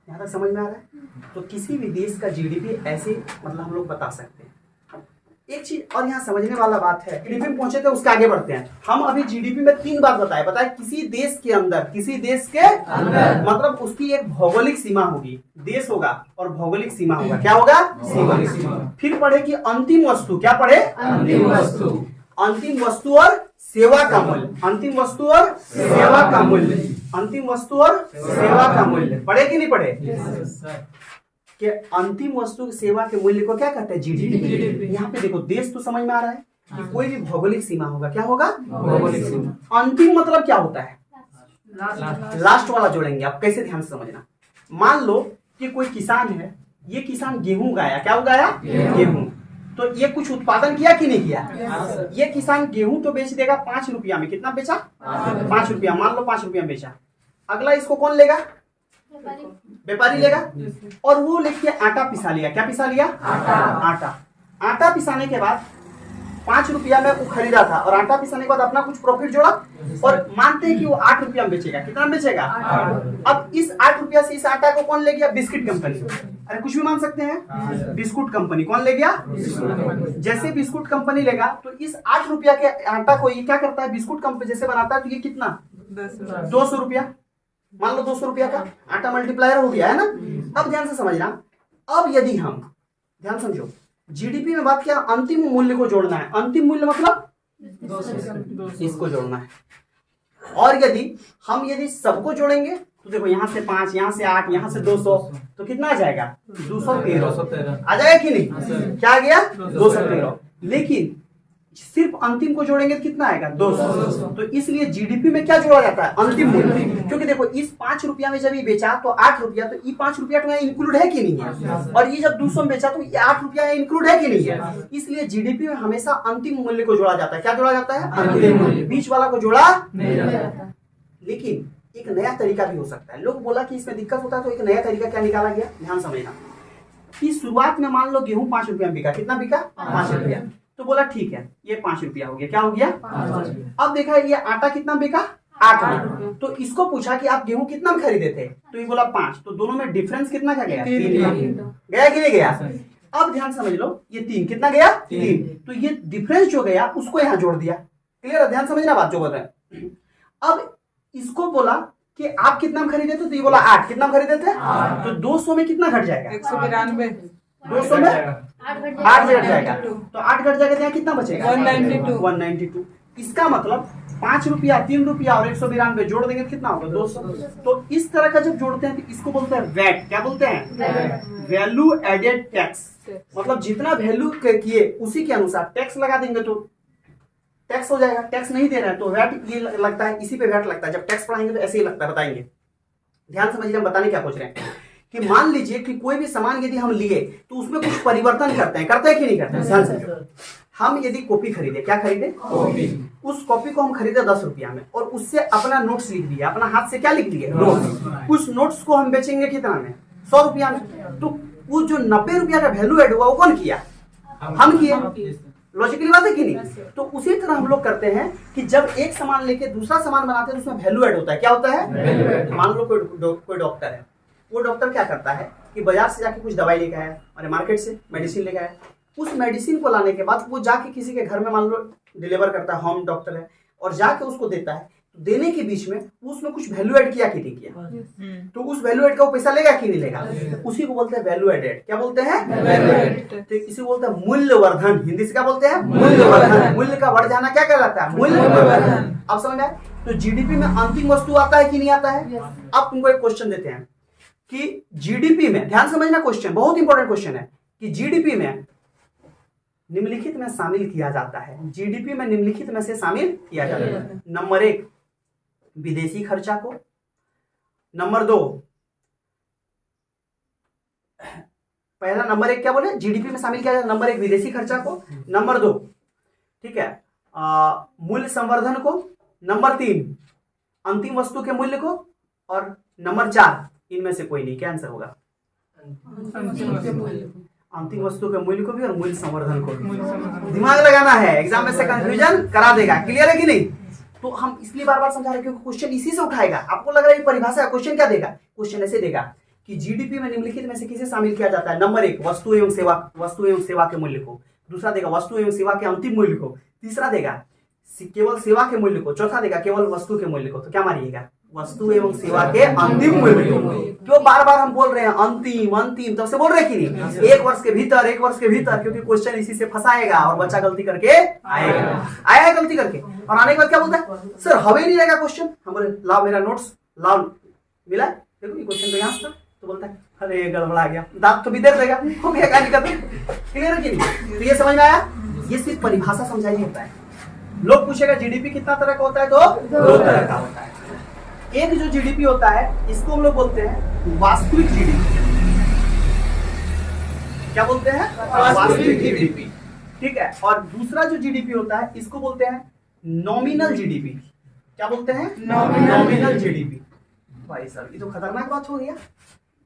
यहाँ तक समझ में आ रहा है? तो किसी भी देश का जीडीपी ऐसे मतलब हम लोग बता सकते हैं। एक चीज और यहाँ समझने वाला बात है, जीडीपी में पहुंचे थे उसके आगे बढ़ते हैं। हम अभी जीडीपी में 3 बात बताए किसी देश के अंदर, किसी देश के अंदर मतलब उसकी एक भौगोलिक सीमा होगी, देश होगा और भौगोलिक सीमा होगा। क्या होगा? सीमा। फिर पढ़े कि अंतिम वस्तु, क्या पढ़े? अंतिम वस्तु और सेवा का मूल्य, अंतिम वस्तु और सेवा का मूल्य, अंतिम वस्तु और सेवा का मूल्य। पढ़े कि नहीं पढ़े? कि अंतिम वस्तु सेवा के मूल्य को क्या कहते हैं? जीडीपी। यहाँ पे देखो देश तो समझ में आ रहा है कि कोई भी भौगोलिक सीमा होगा, क्या होगा? भौगोलिक सीमा। अंतिम मतलब क्या होता है? लास्ट वाला जोड़ेंगे। आप कैसे, ध्यान से समझना। मान लो कि कोई किसान है, ये किसान गेहूं उगाया, क्या उगाया? गेहूं। तो ये कुछ उत्पादन किया कि नहीं किया? ये किसान गेहूं तो बेच देगा 5 रुपया में। कितना बेचा? 5 रुपया, मान लो 5 रुपया में बेचा। अगला इसको कौन लेगा? व्यापारी लेगा। और वो लेके आटा पिसा लिया। क्या पिसा लिया? आटा पिसाने के बाद 5 रुपया में वो खरीदा था और आटा पिसाने के बाद अपना कुछ प्रॉफिट जोड़ा और मानते हैं कि वो 8 रुपया में बेचेगा। कितना में बेचेगा? अब इस 8 रुपया से इस आटा को कौन ले गया? Biscuit company. अरे कुछ भी मान सकते हैं। बिस्कुट कंपनी कौन ले गया? जैसे बिस्कुट कंपनी लेगा तो इस 8 रुपया के आटा को ये क्या करता है? बिस्कुट कंपनी जैसे बनाता है तो ये कितना? 200 रुपया। मान लो 200 रुपया का आटा मल्टीप्लायर हो गया है ना। अब ध्यान से समझना। अब यदि हम ध्यान समझो, जीडीपी में बात किया, अंतिम मूल्य को जोड़ना है। अंतिम मूल्य मतलब इसको जोड़ना है। और यदि सबको जोड़ेंगे तो देखो यहाँ से 5, यहाँ से 8, यहाँ से 200, तो कितना आ जाएगा? 213 आ जाएगा कि नहीं? क्या आ गया? 213। लेकिन सिर्फ अंतिम को जोड़ेंगे तो कितना आएगा? 200। तो इसलिए जीडीपी में क्या जोड़ा जाता है? अंतिम मूल्य। क्योंकि देखो इस 5 रुपया में जब ये बेचा तो 8 रुपया, तो ये 5 रुपया तो यहाँ इंक्लूड है कि नहीं है? और ये जब 200 में बेचा तो ये 8 रुपया इंक्लूड है कि नहीं है? इसलिए जीडीपी में हमेशा अंतिम मूल्य को जोड़ा जाता है। क्या जोड़ा जाता है? अंतिम मूल्य। बीच वाला को जोड़ा नहीं जाता। लेकिन एक नया तरीका भी हो सकता है। लोग बोला कि इसमें दिक्कत होता है तो एक नया तरीका क्या निकाला गया? ध्यान समझना कि शुरुआत में मान लो गेहूं 5 रुपया में बिका। कितना बिका? 5 रुपया। तो बोला ठीक है, ये 5 रुपया हो गया। क्या हो गया? अब देखा ये आटा कितना बिका? 8 में। तो इसको पूछा कि आप गेहूं कितना में खरीदे थे? तो ये बोला 5। तो दोनों में डिफरेंस कितना का गया? 3 गया कि नहीं गया? अब ध्यान समझ लो, ये 3 कितना गया? 3। तो ये डिफरेंस जो गया उसको यहाँ जोड़ दिया। क्लियर है? ध्यान समझना बात जो बोल रहे हैं। अब इसको बोला कि आप कितना में खरीदे थे? तो ये बोला 8। कितना में खरीदे थे? तो 200 में कितना घट जाएगा? 192। 200 में 8 घट जाएगा। तो 8 घट जाएगा तो यहाँ कितना बचेगा? 192। इसका मतलब 5 रुपया, 3 रुपया और 192 जोड़ देंगे तो कितना होगा? 200। तो इस तरह का जब जोड़ते हैं तो इसको बोलते हैं वैट। क्या बोलते हैं? Value added tax. मतलब जितना वैल्यू किए उसी के अनुसार टैक्स लगा देंगे तो टैक्स हो जाएगा। टैक्स नहीं दे रहे हैं तो वैट ये लगता है, इसी पे वैट लगता है। जब टैक्स पढ़ाएंगे तो ऐसे ही लगता है, बताएंगे। ध्यान समझिए, हम बताने क्या पूछ रहे हैं कि मान लीजिए कि कोई भी सामान यदि हम लिए तो उसमें कुछ परिवर्तन करते हैं कि नहीं करते हैं? ध्यान समझो। हम यदि कॉपी खरीदे, क्या खरीदे? कॉपी। उस कॉपी को हम खरीदे 10 रुपया में और उससे अपना नोट्स लिख दिया। अपना हाथ से क्या लिख लिए? नोट्स। उस नोट्स को हम बेचेंगे कितना में? 100 रुपया में। तो वो जो 90 रुपया का वैल्यू एड हुआ वो कौन किया? हम किए। लॉजिकली बात है कि नहीं? तो उसी तरह हम लोग करते हैं कि जब एक सामान लेके दूसरा सामान बनाते हैं तो उसमें वैल्यू ऐड होता है। क्या होता है? मान लो कोई डॉक्टर है। वो डॉक्टर क्या करता है कि बाजार से जाके कुछ दवाई लेके आया और मार्केट से मेडिसिन लेके आया। उस मेडिसिन को लाने के बाद वो जाके किसी के घर में मान लो डिलीवर करता है, होम डॉक्टर है, और जाके उसको देता है। तो देने के बीच में उसमें कुछ वैल्यू ऐड किया कि नहीं किया? तो उस वैल्यू ऐड का वो पैसा लेगा कि नहीं लेगा? उसी को बोलते हैं वैल्यू एडेड। क्या बोलते हैं? Value added. तो इसी को बोलते हैं मूल्यवर्धन। हिंदी से क्या बोलते हैं? मूल्यवर्धन। मूल्य का बढ़ जाना क्या कहलाता है? मूल्यवर्धन। अब समझ आए? तो जीडीपी में अंतिम वस्तु आता है कि नहीं आता है? अब तुमको एक क्वेश्चन देते हैं कि जीडीपी में, ध्यान समझना क्वेश्चन, बहुत इंपॉर्टेंट क्वेश्चन है कि जीडीपी में निम्नलिखित में शामिल किया जाता है। जीडीपी में निम्नलिखित में से शामिल किया जाता है। नंबर 1 विदेशी खर्चा को। नंबर 2, पहला नंबर 1 क्या बोले? जीडीपी में शामिल किया जाता है। नंबर 1 विदेशी खर्चा को। नंबर 2 ठीक है मूल्य संवर्धन को। नंबर 3 अंतिम वस्तु के मूल्य को। और नंबर 4 इनमें से कोई नहीं। क्या आंसर होगा? अंतिम वस्तु के मूल्य को भी और मूल्य संवर्धन को भी। दिमाग लगाना है, एग्जाम में से कंफ्यूजन करा देगा। क्लियर है कि नहीं? तो हम इसलिए बार बार समझा रहे हैं क्योंकि क्वेश्चन इसी से उठाएगा। आपको लग रहा है ये परिभाषा है, क्वेश्चन क्या देगा? क्वेश्चन ऐसे देगा कि जीडीपी में निम्नलिखित में से किसे शामिल किया जाता है? नंबर 1 वस्तु एवं सेवा के मूल्य को। दूसरा देगा वस्तु एवं सेवा के अंतिम मूल्य को। तीसरा देगा केवल सेवा के मूल्य को। चौथा देगा केवल वस्तु के मूल्य को। तो क्या मारिएगा? वस्तु एवं सेवा के अंतिम मूल्य को। क्यों बार बार हम बोल रहे हैं अंतिम अंतिम? तब से बोल रहे कि नहीं? 1 वर्ष के भीतर, 1 वर्ष के भीतर, क्योंकि क्वेश्चन इसी से फंसाएगा और बच्चा गलती करके आएगा गलती करके। और आने के बाद क्या बोलता है? सर हवे नहीं रहेगा क्वेश्चन। हम बोले लाओ मेरा नोट्स, लाओ मिला, देखो ये क्वेश्चन तो यहाँ था। तो बोलता है अरे गड़बड़ा गया, दांत तो भी दे देगा, हो गया क्या दिक्कत? क्लियर है कि नहीं? तो ये समझ में आया? ये सिर्फ परिभाषा समझाई होता है। लोग पूछेगा जीडीपी कितना तरह का होता है? तो 2 तरह का होता है। एक जो जीडीपी होता है इसको हम लोग बोलते हैं वास्तविक जीडीपी। क्या बोलते हैं? वास्तविक जीडीपी। ठीक है। और दूसरा जो जीडीपी होता है इसको बोलते हैं नॉमिनल जीडीपी। क्या बोलते हैं? Nominal GDP. भाई साहब ये तो खतरनाक बात हो गया।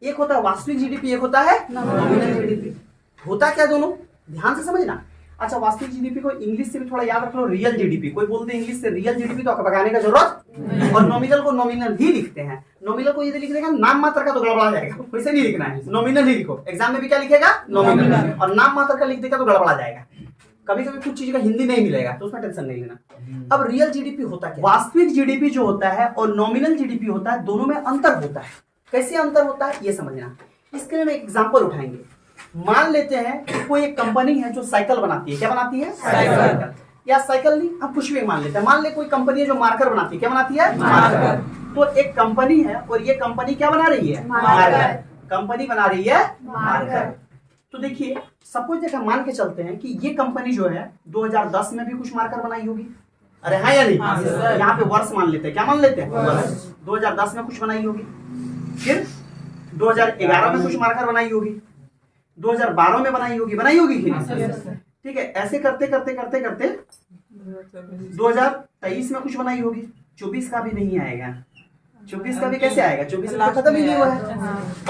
एक होता है वास्तविक जीडीपी, एक होता है नॉमिनल जीडीपी। होता क्या दोनों, ध्यान से समझना। अच्छा, वास्तविक जीडीपी को इंग्लिश से भी थोड़ा याद रख लो, रियल जीडीपी। कोई बोलते हैं इंग्लिश से रियल जीडीपी तो आपको बताने का जरूरत, और नॉमिनल को नॉमिनल ही लिखते हैं। नॉमिनल को यदि लिख देगा नाम मात्र का तो गड़बड़ा जाएगा, वैसे नहीं लिखना है, नॉमिनल ही लिखो। एग्जाम में भी क्या लिखेगा? नॉमिनल। और नाम मात्र का लिख देगा तो गड़बड़ा जाएगा। कभी कभी कुछ चीज का हिंदी नहीं मिलेगा तो उसमें टेंशन नहीं लेना। अब रियल जीडीपी होता क्या? वास्तविक जीडीपी जो होता है और नॉमिनल जीडीपी होता है, दोनों में अंतर होता है। कैसे अंतर होता है ये समझना। इसके लिए हम एक एग्जांपल उठाएंगे। मान लेते हैं कि कोई एक कंपनी है जो साइकिल बनाती है। क्या बनाती है? साइकिल। या साइकिल नहीं, हम कुछ भी मान लेते हैं। मान ले कोई कंपनी है जो मार्कर बनाती है। क्या बनाती है? मार्कर। तो एक कंपनी है और ये कंपनी क्या बना रही है? मार्कर। कंपनी बना रही है मार्कर। तो देखिए, सपोज देखा मान के चलते हैं कि ये कंपनी जो है 2010 में भी कुछ मार्कर बनाई होगी। अरे हाँ या नहीं? यहाँ पे वर्ष मान लेते हैं। क्या मान लेते हैं? वर्ष। 2010 में कुछ बनाई होगी, फिर 2011 में कुछ मार्कर बनाई होगी, 2012 में बनाई होगी ठीक है। ऐसे करते करते करते करते 2023 में कुछ बनाई होगी। 24 का भी नहीं आएगा। 24 का भी कैसे आएगा? 24 में खत्म ही नहीं हुआ है।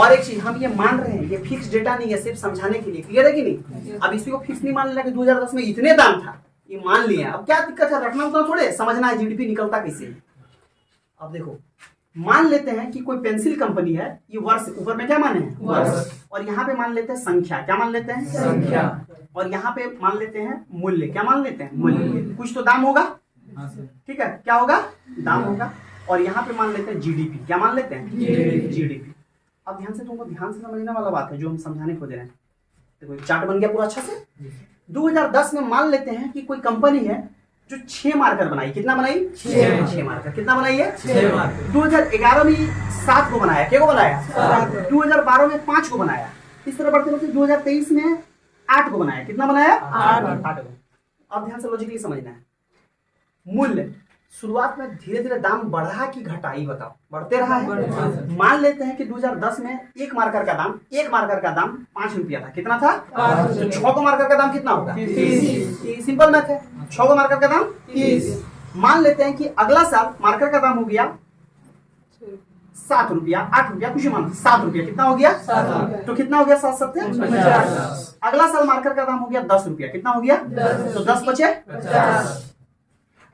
और एक चीज हम ये मान रहे हैं, ये फिक्स डेटा नहीं है, सिर्फ समझाने के लिए। क्लियर है कि नहीं? अब इसी को फिक्स नहीं मान लेना कि 2010 में इतने दाम था, ये मान लिया। अब क्या दिक्कत है? रखना उतना थोड़े, समझना है जीडीपी निकलता कैसे। अब देखो, मान लेते हैं कि कोई पेंसिल कंपनी है, ये वर्ष, ऊपर में क्या माने हैं? वर्ष। और यहाँ पे मान लेते हैं संख्या। क्या मान लेते हैं? संख्या। और यहाँ पे मान लेते हैं मूल्य। क्या मान लेते हैं? मूल्य। कुछ तो दाम होगा, ठीक है। क्या होगा? दाम होगा। और यहाँ पे मान लेते हैं जीडीपी। क्या मान लेते हैं? जीडीपी। अब ध्यान से, तुमको ध्यान से समझने वाला बात है जो हम समझाने खोज रहे हैं। देखो चार्ट बन गया पूरा अच्छा से। 2010 में मान लेते हैं कि कोई कंपनी है जो 6 मार्कर बनाई। कितना बनाई? 6 मार्कर। कितना बनाई है? 6 मार्कर। 2011 में 7 को बनाया। क्या को बनाया? 2012 में 5 को बनाया। इस तरह बढ़ते बढ़ते 2023 में 8 को बनाया। कितना बनाया? 8 को। अब ध्यान से लॉजिकली समझना है। मूल्य शुरुआत में धीरे धीरे दाम बढ़ा कि घटा, ये बताओ। बढ़ते रहा है। मान लेते हैं कि 2010 में एक मार्कर का दाम 5 रुपया था। कितना था? तो 6 को मार्कर का दाम कितना होगा? 30। सिंपल मैथ है। 6 को मार्कर का दाम 30। मान लेते हैं कि अगला साल मार्कर का दाम हो गया 7 रुपया, 8 रुपया, कुछ मान 7 रुपया। कितना हो गया? 7। तो कितना हो गया? 7 7 50। अगला साल मार्कर का दाम हो गया 10 रुपया। कितना हो गया? 10। तो 10 बचे 50।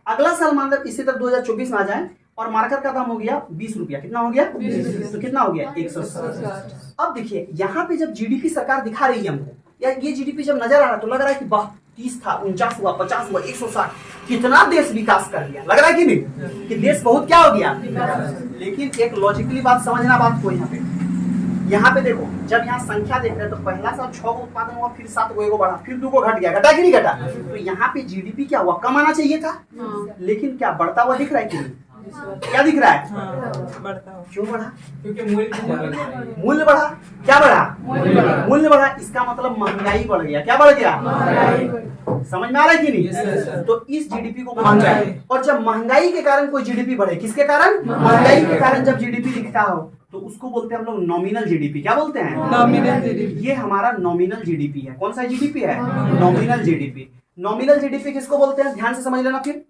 अगला साल मान लो इसी तरह 2024 में आ जाए और मार्कर का दाम हो गया 20 रुपया। कितना हो गया? 20। तो कितना हो गया? 160। अब देखिए, यहाँ पे जब जीडीपी सरकार दिखा रही है हमको, या ये जीडीपी जब नजर आ रहा है तो लग रहा है कि वाह 30 था, 49 हुआ, 50 हुआ, 160, कितना देश विकास कर लिया। लग रहा है कि नहीं कि देश बहुत क्या हो गया। लेकिन एक लॉजिकली बात समझना बात को, यहाँ पे देखो, जब यहाँ संख्या देख रहे हैं तो पहला साल 6 को उत्पादन हुआ, फिर 7 को, 1 को बढ़ा, फिर 2 को घट गया। घटा कि नहीं घटा? तो यहाँ पे जीडीपी क्या हुआ? कम आना चाहिए था, लेकिन क्या बढ़ता हुआ दिख रहा है कि नहीं? क्या दिख रहा है? क्यों बढ़ा? क्योंकि मूल्य बढ़ा। क्या बढ़ा? मूल्य बढ़ा। इसका मतलब महंगाई बढ़ गया। क्या बढ़ गया? समझ में आ रहा है कि नहीं? तो इस जीडीपी को महंगाई, और जब महंगाई के कारण कोई जीडीपी बढ़े, किसके कारण? महंगाई के कारण जब जीडीपी दिखता हो तो उसको बोलते हैं हम लोग नॉमिनल जीडीपी। क्या बोलते हैं? Nominal GDP. ये हमारा नॉमिनल जीडीपी है। कौन सा जीडीपी है? Nominal GDP. नॉमिनल जीडीपी किसको बोलते हैं? ध्यान से समझ लेना फिर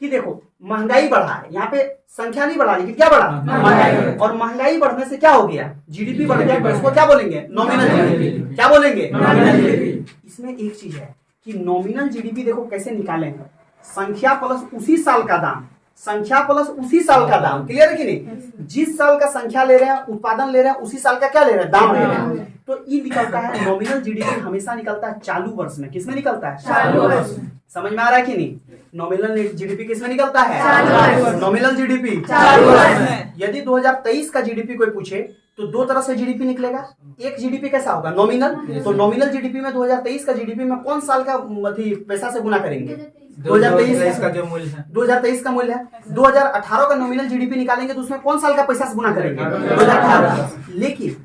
कि देखो, महंगाई बढ़ा है, यहाँ पे संख्या नहीं बढ़ा, लेकिन क्या बढ़ा? महंगाई। और महंगाई बढ़ने से क्या हो गया? जीडीपी बढ़ गया। इसको क्या बोलेंगे? Nominal GDP. क्या बोलेंगे? Nominal GDP. इसमें एक चीज है कि नॉमिनल जीडीपी देखो कैसे निकालेंगे। संख्या प्लस उसी साल का दाम, संख्या प्लस उसी साल का दाम। क्लियर है कि नहीं? जिस साल का संख्या ले रहे हैं, उत्पादन ले रहे हैं, उसी साल का क्या ले रहे हैं? दाम ले रहे हैं। तो ये निकलता है नॉमिनल जीडीपी हमेशा निकलता है चालू वर्ष में। किसमें निकलता है? चालू वर्ष। समझ में आ रहा है कि नहीं? नॉमिनल जीडीपी किसमें निकलता है? नॉमिनल जीडीपी चालू वर्ष में। यदि 2023 का जीडीपी कोई पूछे तो 2 तरह से जीडीपी निकलेगा। एक जीडीपी कैसा होगा? नॉमिनल। तो नॉमिनल जीडीपी में 2023 का जीडीपी में कौन साल का पैसा से गुना करेंगे? 2023 का जो मूल्य है, 2023 का मूल्य है। 2018 का नॉमिनल जीडीपी निकालेंगे तो उसमें कौन साल का पैसा से गुना करेंगे? 2018। लेकिन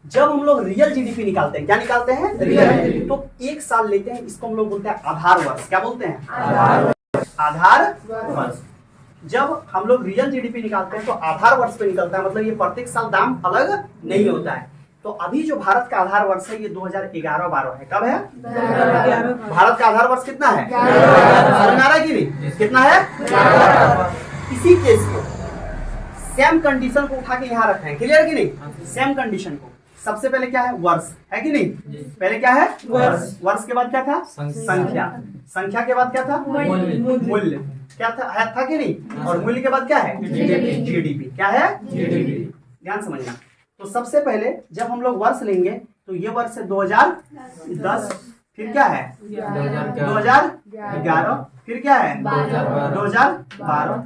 जब हम लोग रियल जीडीपी निकालते हैं, क्या निकालते हैं? रियल। तो 1 साल लेते हैं, इसको हम लोग बोलते हैं आधार वर्ष। क्या बोलते हैं? आधार वर्ष। जब हम लोग रियल जीडीपी निकालते हैं तो आधार वर्ष पे निकलता है, मतलब ये प्रत्येक साल दाम अलग नहीं होता है। तो अभी जो भारत का आधार वर्ष है ये 2011-12 है। कब है? भारत का आधार वर्ष कितना है? 11 की नहीं, कितना है? इसी केस को सेम कंडीशन को उठा के यहाँ रखे हैं, क्लियर कि नहीं? सेम कंडीशन को सबसे पहले क्या है? वर्ष है कि नहीं? पहले क्या है? वर्ष। वर्ष के बाद क्या था? संख्या। संख्या के बाद क्या था? मूल्य। क्या था कि नहीं? और मूल्य के बाद क्या है? जीडीपी। क्या है? जीडीपी। ध्यान समझना। तो सबसे पहले जब हम लोग वर्ष लेंगे तो ये वर्ष है 2010, फिर क्या है? 2011, फिर क्या है? 2012,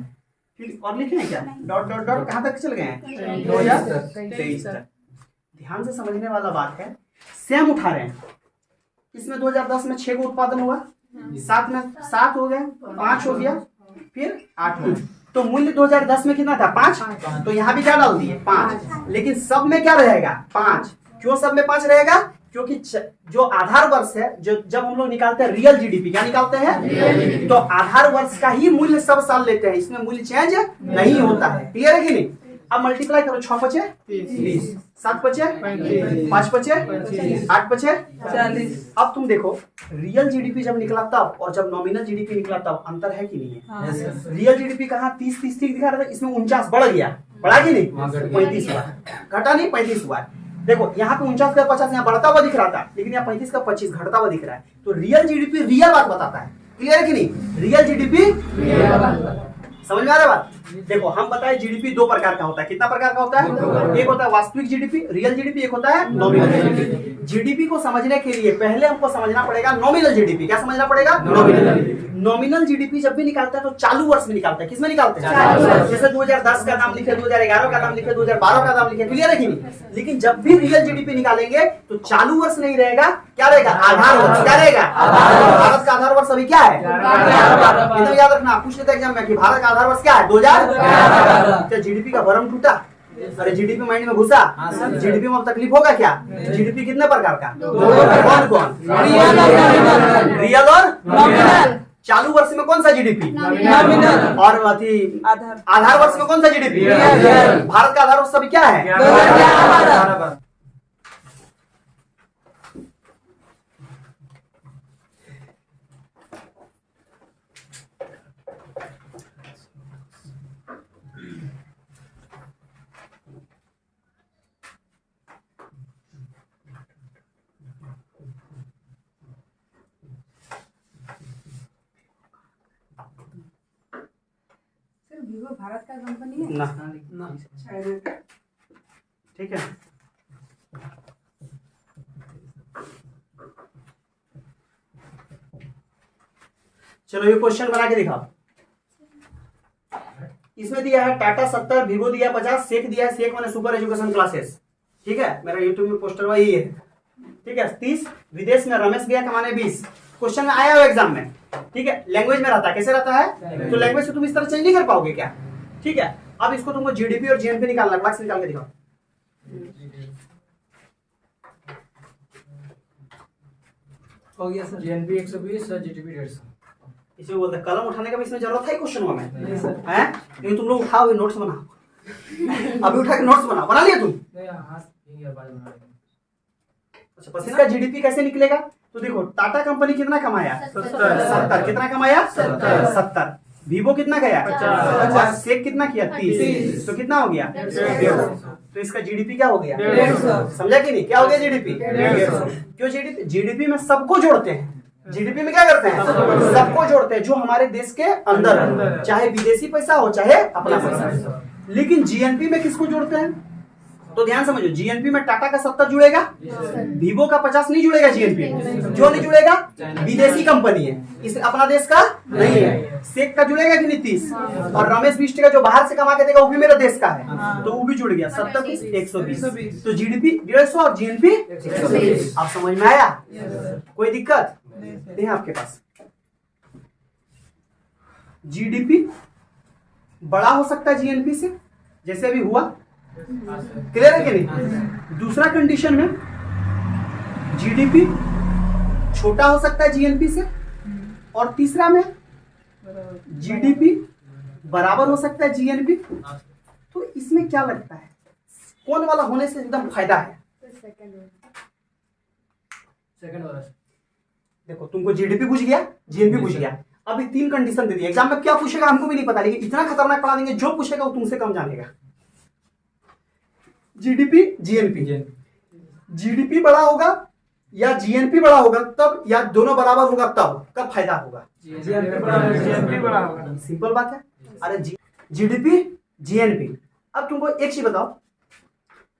फिर और लिखे हैं क्या? डॉट डॉट डॉट कहाँ तक चल गए हैं? 2023 तक। ध्यान से समझने वाला बात है, सेम उठा रहे हैं। इसमें 2010 में 6 को उत्पादन हुआ, 7 में 7 हो गया, 5 हो गया, फिर 8 हो गया। तो मूल्य 2010 में कितना था? 5। तो यहाँ भी क्या डाल दिए? 5। लेकिन सब में क्या रहेगा? 5। क्यों सब में 5 रहेगा? क्योंकि जो आधार वर्ष है, जो जब हम लोग निकालते हैं रियल जीडीपी, क्या निकालते हैं? तो आधार वर्ष का ही मूल्य सब साल लेते हैं, इसमें मूल्य चेंज नहीं होता है। क्लियर है कि नहीं? अब मल्टीप्लाई करो, 6 पचे 30, 7 पचे 5 पचे 8 पचे 40। अब तुम देखो रियल जीडीपी जब निकला तब और जब नॉमिनल जीडीपी निकला तब अंतर है कि नहीं है? रियल जीडीपी कहाँ 30 दिखा रहा था, इसमें 49 बढ़ गया, बढ़ा कि नहीं? 35 हुआ, घटा नहीं 35 हुआ। देखो यहाँ पे 49 का 50 यहाँ बढ़ता हुआ दिख रहा था, लेकिन यहाँ 35 का 25 घटता हुआ दिख रहा है। तो रियल जीडीपी रियल बात बताता है। क्लियर है कि नहीं? रियल जीडीपी समझ में आ रहा है बात? देखो हम बताए जीडीपी 2 प्रकार का होता है। कितना प्रकार का होता है? एक होता है वास्तविक जीडीपी, रियल जीडीपी, एक होता है नॉमिनल जीडीपी। जीडीपी को समझने के लिए पहले हमको समझना पड़ेगा नॉमिनल जीडीपी। क्या समझना पड़ेगा? नॉमिनल जीडीपी जब भी निकालता है तो चालू वर्ष में निकालता है। किसमें निकालते हैं? जैसे 2010 का नाम लिखे, 2011 का नाम लिखे, 2012 का नाम लिखे, क्लियर है कि नहीं? लेकिन जब भी रियल जीडीपी निकालेंगे तो चालू वर्ष नहीं रहेगा, क्या रहेगा? आधार वर्ष। क्या रहेगा? भारत का आधार वर्ष अभी क्या है? इतना याद रखना, पूछ लेते एग्जाम में कि भारत का आधार वर्ष क्या है? 2011। क्या जीडीपी का भरम टूटा? अरे जीडीपी माइंड में घुसा? जीडीपी में अब तकलीफ होगा क्या? जीडीपी कितने प्रकार का? कौन कौन? रियल और नॉमिनल। चालू वर्ष में कौन सा जीडीपी? नॉमिनल। और आधार वर्ष में कौन सा जीडीपी? भारत का आधार वर्ष अभी क्या है? 2011। वीवो भारत का कंपनी है ना, ठीक है। चलो ये क्वेश्चन बना के दिखाओ। इसमें दिया है टाटा 70, वीवो दिया 50, सेक दिया है, सेक माने सुपर एजुकेशन क्लासेस, ठीक है। मेरा यूट्यूब में पोस्टर वही है, ठीक है। 30 विदेश में रमेश गया कमाने 20। क्वेश्चन में आया हो एग्जाम में, ठीक है। लैंग्वेज में रहता है, कैसे रहता है? तो लैंग्वेज से तुम इस तरह चेंज नहीं कर पाओगे क्या, ठीक है। अब इसको तुमको जीडीपी और जीएनपी निकालना, फ्लक्स निकाल के दिखाओ। हो गया सर। जीएनपी 120 और जीडीपी 150। इसमें बोलते कलम उठाने का भी इसमें जरूरत है क्वेश्चन में हैं? लेकिन तुम लोग उठाओ, नोट्स बनाओ। अभी उठा के नोट्स बना लिया तुम? अच्छा, बस इसका जीडीपी कैसे निकलेगा? तो देखो टाटा कंपनी कितना कमाया? 70। कितना कमाया? 70। वीवो कितना गया? 50। सेक कितना किया? 30। तो कितना हो गया? 150। तो इसका जीडीपी क्या हो गया? 150। समझा कि नहीं? क्या हो गया जीडीपी? 150। क्यों जीडीपी? जीडीपी में सबको जोड़ते हैं। जीडीपी में क्या करते हैं? सबको जोड़ते हैं, जो हमारे देश के अंदर, चाहे विदेशी पैसा हो चाहे अपना पैसा। लेकिन जीएनपी में किसको जोड़ते हैं? तो ध्यान समझो, जीएनपी में टाटा का 70 जुड़ेगा, वीवो का 50 नहीं जुड़ेगा। जीएनपी जो नहीं जुड़ेगा, विदेशी कंपनी है, इस अपना देश का नहीं है। सेक का जुड़ेगा कि नहीं? 30। और रमेश बिष्ट का जो बाहर से कमा के देगा वो भी मेरे देश का है, तो वो भी जुड़ गया। 70 30 120। तो जीडीपी 150 और जीएनपी 120। आप समझ में आया? कोई दिक्कत नहीं है आपके पास? जीडीपी बड़ा हो सकता है जीएनपी से, जैसे अभी हुआ। क्लियर है कि नहीं? दूसरा कंडीशन में जीडीपी छोटा हो सकता है जीएनपी से, और तीसरा में जीडीपी बराबर हो सकता है जीएनपी। तो इसमें क्या लगता है, कौन वाला होने से एकदम फायदा है? सेकंड सेकंड वाला देखो तुमको जीडीपी पूछ गया, जीएनपी पूछ गया। अभी 3 कंडीशन दे दी। एग्जाम में क्या पूछेगा हमको भी नहीं पता, लेकिन इतना खतरनाक पढ़ा देंगे जो पूछेगा वो तुमसे कम जानेगा। जीडीपी जीएनपी, जीडीपी बड़ा होगा या जीएनपी बड़ा होगा तब, या दोनों बराबर होगा तब, कब फायदा होगा? जीएनपी बड़ा होगा। सिंपल बात है। अरे जीडीपी जीएनपी। अब तुमको एक चीज बताओ,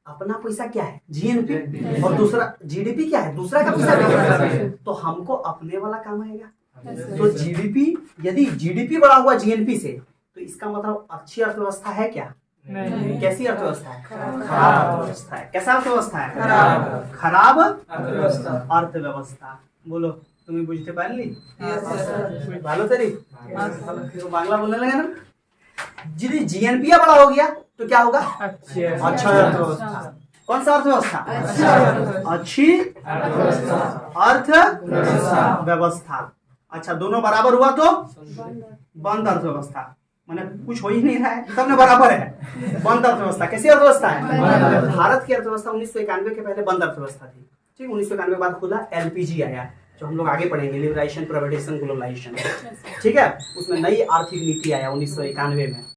अपना पैसा क्या है? जीएनपी, और दूसरा जीडीपी क्या है? दूसरा का पैसा है। तो हमको अपने वाला काम आएगा। तो जीडीपी, यदि जीडीपी बड़ा हुआ जीएनपी से, तो इसका मतलब अच्छी अर्थव्यवस्था है क्या? नहीं। कैसी अर्थव्यवस्था है? खराब अर्थव्यवस्था है। कैसा अर्थव्यवस्था है? खराब अर्थव्यवस्था। बोलो, तुम्हें बुझते पारली? ভালো तेरी तो बांग्ला बोलने लगे ना। यदि जीएनपी बड़ा हो गया तो क्या होगा? अच्छा अर्थव्यवस्था। कौन सा अर्थव्यवस्था? अच्छी अर्थव्यवस्था। अच्छा, दोनों बराबर हुआ तो बंद अर्थव्यवस्था। मैंने कुछ हो ही नहीं रहा है, सब में बराबर है। बंद अर्थव्यवस्था। कैसी अर्थव्यवस्था है? भारत की अर्थव्यवस्था 1991 के पहले बंद अर्थव्यवस्था थी। ठीक, 1991 के बाद खुला एलपीजी आया, जो हम लोग आगे पढ़ेंगे, लिबरेशन, प्राइवेटाइजेशन, ग्लोबलाइजेशन। ठीक है, उसमें नई आर्थिक नीति आया 1991 में।